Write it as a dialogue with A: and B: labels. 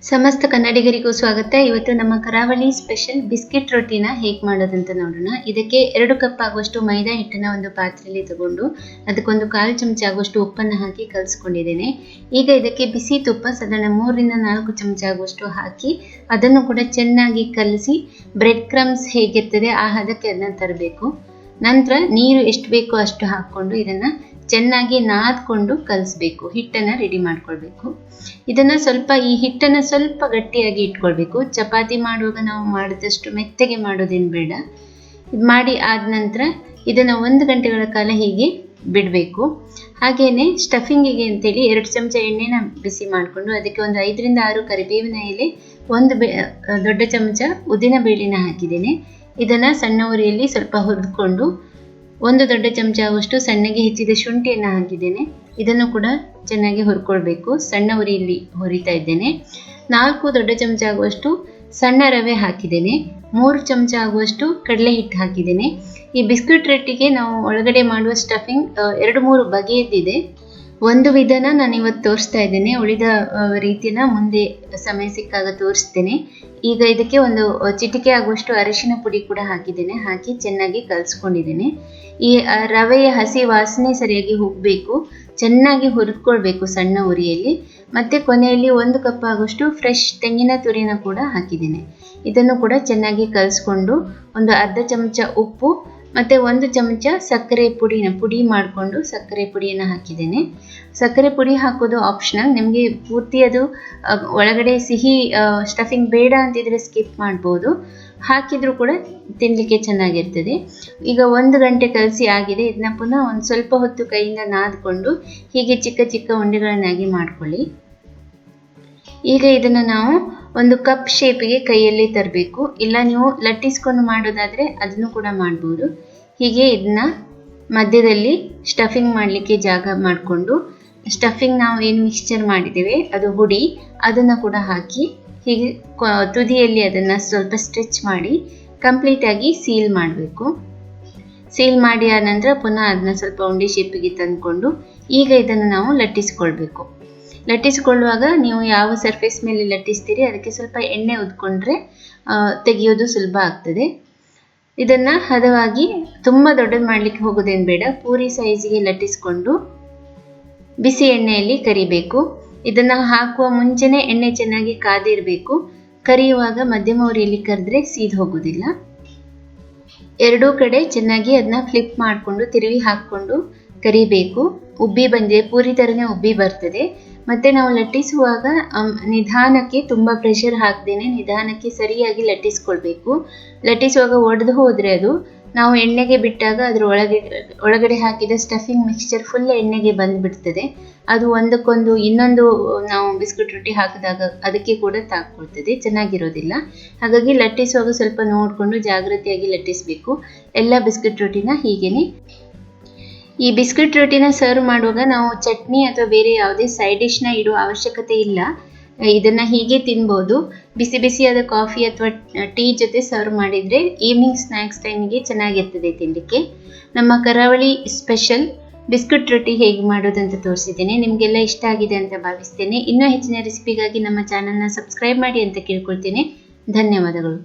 A: ಸಮಸ್ತ ಕನ್ನಡಿಗರಿಗೂ ಸ್ವಾಗತ. ಇವತ್ತು ನಮ್ಮ ಕರಾವಳಿ ಸ್ಪೆಷಲ್ ಬಿಸ್ಕಿಟ್ ರೊಟ್ಟಿನ ಹೇಗೆ ಮಾಡೋದಂತ ನೋಡೋಣ. ಇದಕ್ಕೆ 2 ಕಪ್ ಆಗುವಷ್ಟು ಮೈದಾ ಹಿಟ್ಟನ್ನು ಒಂದು ಪಾತ್ರೆಯಲ್ಲಿ ತಗೊಂಡು ಅದಕ್ಕೊಂದು 1/4 ಚಮಚ ಆಗುವಷ್ಟು ಉಪ್ಪನ್ನು ಹಾಕಿ ಕಲಿಸ್ಕೊಂಡಿದ್ದೇನೆ. ಈಗ ಇದಕ್ಕೆ ಬಿಸಿ ತುಪ್ಪ ಸಾಧಾರಣ 3 ರಿಂದ 4 ಚಮಚ ಆಗುವಷ್ಟು ಹಾಕಿ ಅದನ್ನು ಕೂಡ ಚೆನ್ನಾಗಿ ಕಲಸಿ ಬ್ರೆಡ್ ಕ್ರಮ್ಸ್ ಹೇಗಿರ್ತದೆ ಆ ಹದಕ್ಕೆ ಅದನ್ನು ತರಬೇಕು. ನಂತರ ನೀರು ಎಷ್ಟು ಬೇಕೋ ಅಷ್ಟು ಹಾಕ್ಕೊಂಡು ಇದನ್ನು ಚೆನ್ನಾಗಿ ನಾದ್ಕೊಂಡು ಕಲಿಸ್ಬೇಕು. ಹಿಟ್ಟನ್ನು ರೆಡಿ ಮಾಡ್ಕೊಳ್ಬೇಕು. ಈ ಹಿಟ್ಟನ್ನು ಸ್ವಲ್ಪ ಗಟ್ಟಿಯಾಗಿ ಇಟ್ಕೊಳ್ಬೇಕು. ಚಪಾತಿ ಮಾಡುವಾಗ ನಾವು ಮಾಡಿದಷ್ಟು ಮೆತ್ತಗೆ ಮಾಡೋದೇನು ಬೇಡ. ಇದು ಮಾಡಿ ಆದ ನಂತರ ಇದನ್ನು 1 ಗಂಟೆಗಳ ಕಾಲ ಹೀಗೆ ಬಿಡಬೇಕು. ಹಾಗೆಯೇ ಸ್ಟಫಿಂಗಿಗೆ ಅಂತೇಳಿ 2 ಚಮಚ ಎಣ್ಣೆನ ಬಿಸಿ ಮಾಡಿಕೊಂಡು ಅದಕ್ಕೆ ಒಂದು 5 ರಿಂದ 6 ಕರಿಬೇವಿನ ಎಲೆ, 1 ದೊಡ್ಡ ಚಮಚ ಉದ್ದಿನ ಬೇಳೆನ ಹಾಕಿದ್ದೇನೆ. ಇದನ್ನು ಸಣ್ಣ ಉರಿಯಲ್ಲಿ ಸ್ವಲ್ಪ ಹುರಿದುಕೊಂಡು 1 ದೊಡ್ಡ ಚಮಚ ಆಗುವಷ್ಟು ಸಣ್ಣಗೆ ಹೆಚ್ಚಿದ ಶುಂಠಿಯನ್ನು ಹಾಕಿದ್ದೇನೆ. ಇದನ್ನು ಕೂಡ ಚೆನ್ನಾಗಿ ಹುರ್ಕೊಳ್ಬೇಕು. ಸಣ್ಣ ಉರಿಯಲ್ಲಿ ಹುರಿತಾ ಇದ್ದೇನೆ. 4 ದೊಡ್ಡ ಚಮಚ ಆಗುವಷ್ಟು ಸಣ್ಣ ರವೆ ಹಾಕಿದ್ದೇನೆ. 3 ಚಮಚ ಆಗುವಷ್ಟು ಕಡಲೆ ಹಿಟ್ಟು ಹಾಕಿದ್ದೇನೆ. ಈ ಬಿಸ್ಕಿಟ್ ರೊಟ್ಟಿಗೆ ನಾವು ಒಳಗಡೆ ಮಾಡುವ ಸ್ಟಫಿಂಗ್ 2-3 ಬಗೆಯದ್ದಿದೆ. ಒಂದು ವಿಧಾನ ನಾನು ಇವತ್ತು ತೋರಿಸ್ತಾ ಇದ್ದೇನೆ. ಉಳಿದ ರೀತಿನ ಮುಂದೆ ಸಮಯ ಸಿಕ್ಕಾಗ ತೋರಿಸ್ತೇನೆ. ಈಗ ಇದಕ್ಕೆ ಒಂದು ಚಿಟಿಕೆ ಆಗುವಷ್ಟು ಅರಿಶಿನ ಪುಡಿ ಕೂಡ ಹಾಕಿದ್ದೇನೆ. ಹಾಕಿ ಚೆನ್ನಾಗಿ ಕಲಿಸ್ಕೊಂಡಿದ್ದೇನೆ. ಈ ರವೆಯ ಹಸಿ ವಾಸನೆ ಸರಿಯಾಗಿ ಹೋಗಬೇಕು. ಚೆನ್ನಾಗಿ ಹುರಿದ್ಕೊಳ್ಬೇಕು ಸಣ್ಣ ಉರಿಯಲ್ಲಿ. ಮತ್ತು ಕೊನೆಯಲ್ಲಿ 1 ಕಪ್ ಆಗುವಷ್ಟು ಫ್ರೆಶ್ ತೆಂಗಿನ ತುರಿನ ಕೂಡ ಹಾಕಿದ್ದೇನೆ. ಇದನ್ನು ಕೂಡ ಚೆನ್ನಾಗಿ ಕಲಿಸ್ಕೊಂಡು ಒಂದು ಅರ್ಧ ಚಮಚ ಉಪ್ಪು ಮತ್ತು 1 ಚಮಚ ಸಕ್ಕರೆ ಪುಡಿ ಮಾಡಿಕೊಂಡು ಸಕ್ಕರೆ ಪುಡಿಯನ್ನು ಹಾಕಿದ್ದೇನೆ. ಸಕ್ಕರೆ ಪುಡಿ ಹಾಕೋದು ಆಪ್ಷನಲ್. ನಿಮಗೆ ಪೂರ್ತಿ ಅದು ಒಳಗಡೆ ಸಿಹಿ ಸ್ಟಫಿಂಗ್ ಬೇಡ ಅಂತಿದ್ರೆ ಸ್ಕಿಪ್ ಮಾಡ್ಬೋದು. ಹಾಕಿದರೂ ಕೂಡ ತಿನ್ನಲಿಕ್ಕೆ ಚೆನ್ನಾಗಿರ್ತದೆ. ಈಗ 1 ಗಂಟೆ ಕಲಸಿ ಆಗಿದೆ. ಇದನ್ನ ಪುನಃ ಒಂದು ಸ್ವಲ್ಪ ಹೊತ್ತು ಕೈಯಿಂದ ನಾದ್ಕೊಂಡು ಹೀಗೆ ಚಿಕ್ಕ ಚಿಕ್ಕ ಉಂಡೆಗಳನ್ನಾಗಿ ಮಾಡ್ಕೊಳ್ಳಿ. ಈಗ ಇದನ್ನು ನಾವು ಒಂದು ಕಪ್ ಶೇಪಿಗೆ ಕೈಯಲ್ಲಿ ತರಬೇಕು. ಇಲ್ಲ ನೀವು ಲಟ್ಟಿಸ್ಕೊಂಡು ಮಾಡೋದಾದರೆ ಅದನ್ನು ಕೂಡ ಮಾಡ್ಬೋದು. ಹೀಗೆ ಇದನ್ನ ಮಧ್ಯದಲ್ಲಿ ಸ್ಟಫಿಂಗ್ ಮಾಡಲಿಕ್ಕೆ ಜಾಗ ಮಾಡಿಕೊಂಡು ಸ್ಟಫಿಂಗ್ ನಾವು ಏನು ಮಿಕ್ಸ್ಚರ್ ಮಾಡಿದ್ದೇವೆ ಅದು ಹುಡಿ ಅದನ್ನು ಕೂಡ ಹಾಕಿ ಹೀಗೆ ತುದಿಯಲ್ಲಿ ಅದನ್ನು ಸ್ವಲ್ಪ ಸ್ಟ್ರೆಚ್ ಮಾಡಿ ಕಂಪ್ಲೀಟಾಗಿ ಸೀಲ್ ಮಾಡಬೇಕು. ಸೀಲ್ ಮಾಡಿ ಆದ ನಂತರ ಪುನಃ ಅದನ್ನ ಸ್ವಲ್ಪ ಉಂಡೆ ಶೇಪಿಗೆ ತಂದುಕೊಂಡು ಈಗ ಇದನ್ನು ನಾವು ಲಟ್ಟಿಸ್ಕೊಳ್ಬೇಕು. ಲಟ್ಟಿಸ್ಕೊಳ್ಳುವಾಗ ನೀವು ಯಾವ ಸರ್ಫೇಸ್ ಮೇಲೆ ಲಟ್ಟಿಸ್ತೀರಿ ಅದಕ್ಕೆ ಸ್ವಲ್ಪ ಎಣ್ಣೆ ಉದ್ಕೊಂಡ್ರೆ ತೆಗೆಯೋದು ಸುಲಭ ಆಗ್ತದೆ. ಇದನ್ನು ಹದವಾಗಿ ತುಂಬ ದೊಡ್ಡದು ಮಾಡಲಿಕ್ಕೆ ಹೋಗೋದೇನು ಬೇಡ. ಪೂರಿ ಸೈಜಿಗೆ ಲಟ್ಟಿಸ್ಕೊಂಡು ಬಿಸಿ ಎಣ್ಣೆಯಲ್ಲಿ ಕರಿಬೇಕು. ಇದನ್ನು ಹಾಕುವ ಮುಂಚೆನೇ ಎಣ್ಣೆ ಚೆನ್ನಾಗಿ ಕಾದಿರಬೇಕು. ಕರಿಯುವಾಗ ಮಧ್ಯಮ ಉರಿಯಲ್ಲಿ ಕರೆದ್ರೆ ಸೀದ್ ಹೋಗೋದಿಲ್ಲ. ಎರಡೂ ಕಡೆ ಚೆನ್ನಾಗಿ ಅದನ್ನ ಫ್ಲಿಪ್ ಮಾಡಿಕೊಂಡು ತಿರುವಿ ಹಾಕ್ಕೊಂಡು ಕರಿಬೇಕು. ಉಬ್ಬಿ ಬಂದಿದೆ, ಪೂರಿ ಥರನೇ ಉಬ್ಬಿ ಬರ್ತದೆ. ಮತ್ತು ನಾವು ಲಟ್ಟಿಸುವಾಗ ನಿಧಾನಕ್ಕೆ ತುಂಬ ಪ್ರೆಷರ್ ಹಾಕ್ದೇನೆ ನಿಧಾನಕ್ಕೆ ಸರಿಯಾಗಿ ಲಟ್ಟಿಸ್ಕೊಳ್ಬೇಕು. ಲಟ್ಟಿಸುವಾಗ ಒಡೆದು ಹೋದರೆ ಅದು ನಾವು ಎಣ್ಣೆಗೆ ಬಿಟ್ಟಾಗ ಅದರ ಒಳಗಡೆ ಹಾಕಿದ ಸ್ಟಫಿಂಗ್ ಮಿಕ್ಸ್ಚರ್ ಫುಲ್ ಎಣ್ಣೆಗೆ ಬಂದುಬಿಡ್ತದೆ. ಅದು ಒಂದಕ್ಕೊಂದು ಇನ್ನೊಂದು ನಾವು ಬಿಸ್ಕಿಟ್ ರೊಟ್ಟಿ ಹಾಕಿದಾಗ ಅದಕ್ಕೆ ಕೂಡ ತಾಕ್ಕೊಳ್ತದೆ, ಚೆನ್ನಾಗಿರೋದಿಲ್ಲ. ಹಾಗಾಗಿ ಲಟ್ಟಿಸುವಾಗ ಸ್ವಲ್ಪ ನೋಡಿಕೊಂಡು ಜಾಗ್ರತೆಯಾಗಿ ಲಟ್ಟಿಸಬೇಕು. ಎಲ್ಲ ಬಿಸ್ಕಿಟ್ ರೊಟ್ಟಿನ ಹೀಗೇನೆ. ಈ ಬಿಸ್ಕಿಟ್ ರೊಟ್ಟಿನ ಸರ್ವ್ ಮಾಡುವಾಗ ನಾವು ಚಟ್ನಿ ಅಥವಾ ಬೇರೆ ಯಾವುದೇ ಸೈಡ್ ಡಿಶ್ನ ಇಡುವ ಅವಶ್ಯಕತೆ ಇಲ್ಲ. ಇದನ್ನು ಹೀಗೆ ತಿನ್ಬೋದು. ಬಿಸಿ ಬಿಸಿಯಾದ ಕಾಫಿ ಅಥವಾ ಟೀ ಜೊತೆ ಸರ್ವ್ ಮಾಡಿದರೆ ಈವ್ನಿಂಗ್ ಸ್ನ್ಯಾಕ್ಸ್ ಟೈಮಿಗೆ ಚೆನ್ನಾಗಿರ್ತದೆ ತಿನ್ನಲಿಕ್ಕೆ. ನಮ್ಮ ಕರಾವಳಿ ಸ್ಪೆಷಲ್ ಬಿಸ್ಕಿಟ್ ರೊಟ್ಟಿ ಹೇಗೆ ಮಾಡೋದಂತ ತೋರಿಸಿದ್ದೇನೆ. ನಿಮಗೆಲ್ಲ ಇಷ್ಟ ಆಗಿದೆ ಅಂತ ಭಾವಿಸ್ತೇನೆ. ಇನ್ನೂ ಹೆಚ್ಚಿನ ರೆಸಿಪಿಗಾಗಿ ನಮ್ಮ ಚಾನಲ್ನ ಸಬ್ಸ್ಕ್ರೈಬ್ ಮಾಡಿ ಅಂತ ಕೇಳ್ಕೊಳ್ತೇನೆ. ಧನ್ಯವಾದಗಳು.